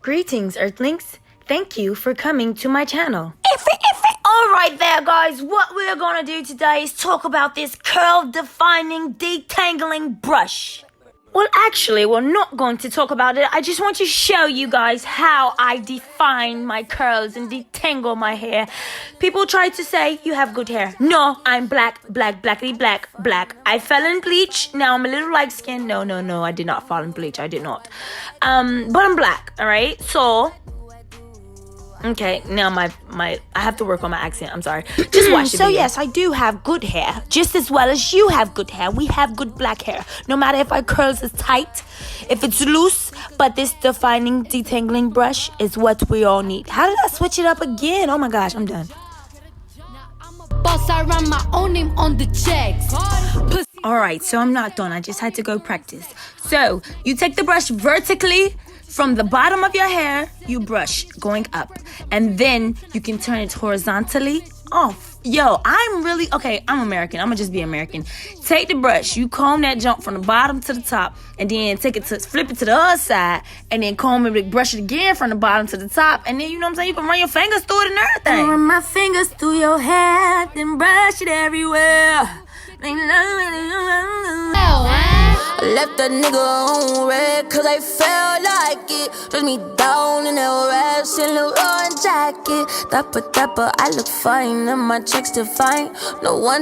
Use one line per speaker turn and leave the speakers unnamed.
Greetings, Earthlings. Thank you for coming to my channel. Alright there, guys. What we're gonna do today is talk about this curl defining detangling brush. Well, actually, we're not going to talk about it. I just want to show you guys how I define my curls and detangle my hair. People try to say you have good hair. No, I'm black. I fell in bleach. Now I'm a little light skinned. No, I did not fall in bleach. I did not. But I'm black, all right? So, okay, now I have to work on my accent. I'm sorry. Just watch the video. So yes, I do have good hair, just as well as you have good hair. We have good black hair. No matter if our curls is tight, if it's loose, but this defining detangling brush is what we all need. How did I switch it up again? Oh my gosh, I'm done.
Boss, I run my own name on the checks.
Alright, so I'm not done. I just had to go practice. So, you take the brush vertically from the bottom of your hair, you brush going up. And then you can turn it horizontally off. Yo, I'm American. I'm gonna just be American. Take the brush, you comb that jump from the bottom to the top, and then flip it to the other side, and then comb it, brush it again from the bottom to the top, and then, you know what I'm saying, you can run your fingers through it and everything. Run my fingers through your hair, then brush it everywhere.
I left that nigga on red, cause I felt like it. Dress me down in that rash and Leroy jacket. Dapper, I look fine, and my checks define. No one